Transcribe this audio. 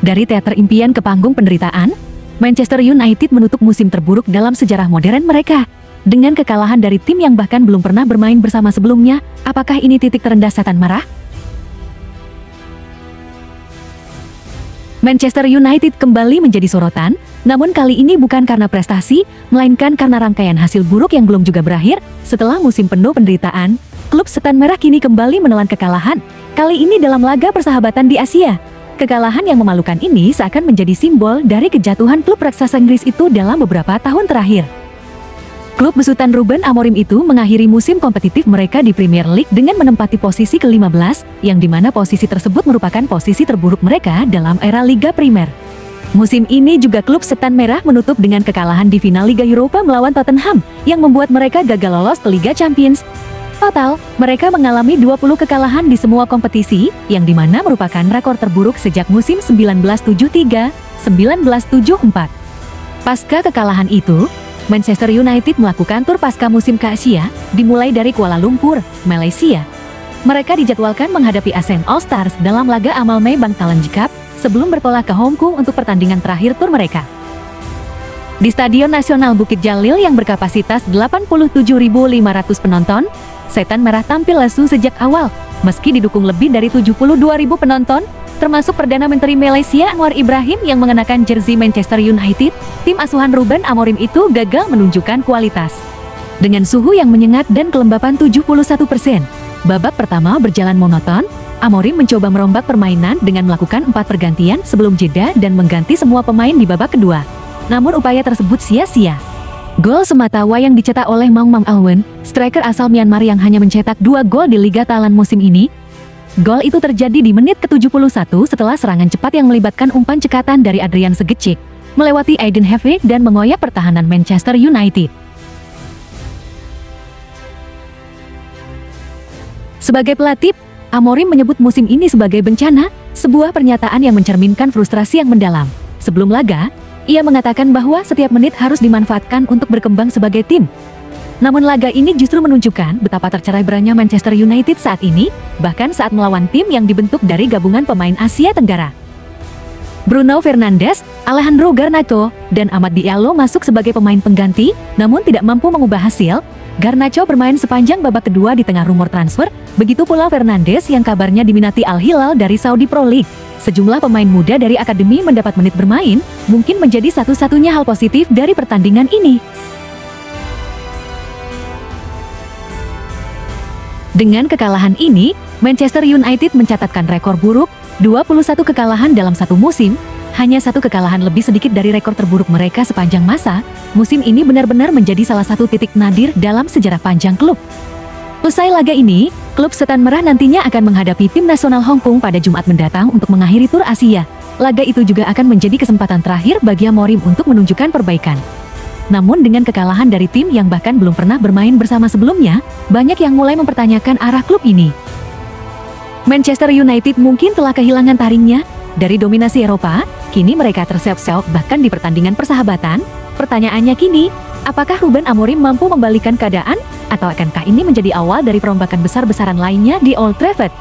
Dari teater impian ke panggung penderitaan, Manchester United menutup musim terburuk dalam sejarah modern mereka. Dengan kekalahan dari tim yang bahkan belum pernah bermain bersama sebelumnya, apakah ini titik terendah setan marah? Manchester United kembali menjadi sorotan, namun kali ini bukan karena prestasi, melainkan karena rangkaian hasil buruk yang belum juga berakhir. Setelah musim penuh penderitaan, klub setan merah kini kembali menelan kekalahan, kali ini dalam laga persahabatan di Asia. Kekalahan yang memalukan ini seakan menjadi simbol dari kejatuhan klub raksasa Inggris itu dalam beberapa tahun terakhir. Klub besutan Ruben Amorim itu mengakhiri musim kompetitif mereka di Premier League dengan menempati posisi ke-15, yang dimana posisi tersebut merupakan posisi terburuk mereka dalam era Liga Primer. Musim ini juga klub setan merah menutup dengan kekalahan di final Liga Eropa melawan Tottenham, yang membuat mereka gagal lolos ke Liga Champions. Total, mereka mengalami 20 kekalahan di semua kompetisi, yang dimana merupakan rekor terburuk sejak musim 1973-1974. Pasca kekalahan itu, Manchester United melakukan tur pasca musim ke Asia, dimulai dari Kuala Lumpur, Malaysia. Mereka dijadwalkan menghadapi ASEAN All Stars dalam laga Amalme Bank Challenge Cup, sebelum bertolak ke Hong Kong untuk pertandingan terakhir tur mereka. Di Stadion Nasional Bukit Jalil yang berkapasitas 87.500 penonton, setan merah tampil lesu sejak awal, meski didukung lebih dari 72.000 penonton, termasuk Perdana Menteri Malaysia Anwar Ibrahim yang mengenakan jersey Manchester United. Tim asuhan Ruben Amorim itu gagal menunjukkan kualitas. Dengan suhu yang menyengat dan kelembapan 71%, babak pertama berjalan monoton. Amorim mencoba merombak permainan dengan melakukan 4 pergantian sebelum jeda dan mengganti semua pemain di babak kedua. Namun upaya tersebut sia-sia. Gol semata wayang dicetak oleh Maung Maung Alwen, striker asal Myanmar yang hanya mencetak 2 gol di Liga Thailand musim ini. Gol itu terjadi di menit ke-71 setelah serangan cepat yang melibatkan umpan cekatan dari Adrian Segecik, melewati Aiden Hefe dan mengoyak pertahanan Manchester United. Sebagai pelatih, Amorim menyebut musim ini sebagai bencana, sebuah pernyataan yang mencerminkan frustrasi yang mendalam. Sebelum laga, ia mengatakan bahwa setiap menit harus dimanfaatkan untuk berkembang sebagai tim. Namun laga ini justru menunjukkan betapa tercerai-berainya Manchester United saat ini, bahkan saat melawan tim yang dibentuk dari gabungan pemain Asia Tenggara. Bruno Fernandes, Alejandro Garnacho, dan Amad Diallo masuk sebagai pemain pengganti, namun tidak mampu mengubah hasil. Garnacho bermain sepanjang babak kedua di tengah rumor transfer, begitu pula Fernandes yang kabarnya diminati Al Hilal dari Saudi Pro League. Sejumlah pemain muda dari akademi mendapat menit bermain, mungkin menjadi satu-satunya hal positif dari pertandingan ini. Dengan kekalahan ini, Manchester United mencatatkan rekor buruk, 21 kekalahan dalam satu musim, hanya 1 kekalahan lebih sedikit dari rekor terburuk mereka sepanjang masa. Musim ini benar-benar menjadi salah satu titik nadir dalam sejarah panjang klub. Usai laga ini, klub setan merah nantinya akan menghadapi tim nasional Hong Kong pada Jumat mendatang untuk mengakhiri tur Asia. Laga itu juga akan menjadi kesempatan terakhir bagi Amorim untuk menunjukkan perbaikan. Namun dengan kekalahan dari tim yang bahkan belum pernah bermain bersama sebelumnya, banyak yang mulai mempertanyakan arah klub ini. Manchester United mungkin telah kehilangan taringnya dari dominasi Eropa, kini mereka terseok-seok bahkan di pertandingan persahabatan. Pertanyaannya kini, apakah Ruben Amorim mampu membalikkan keadaan? Atau akankah ini menjadi awal dari perombakan besar-besaran lainnya di Old Trafford?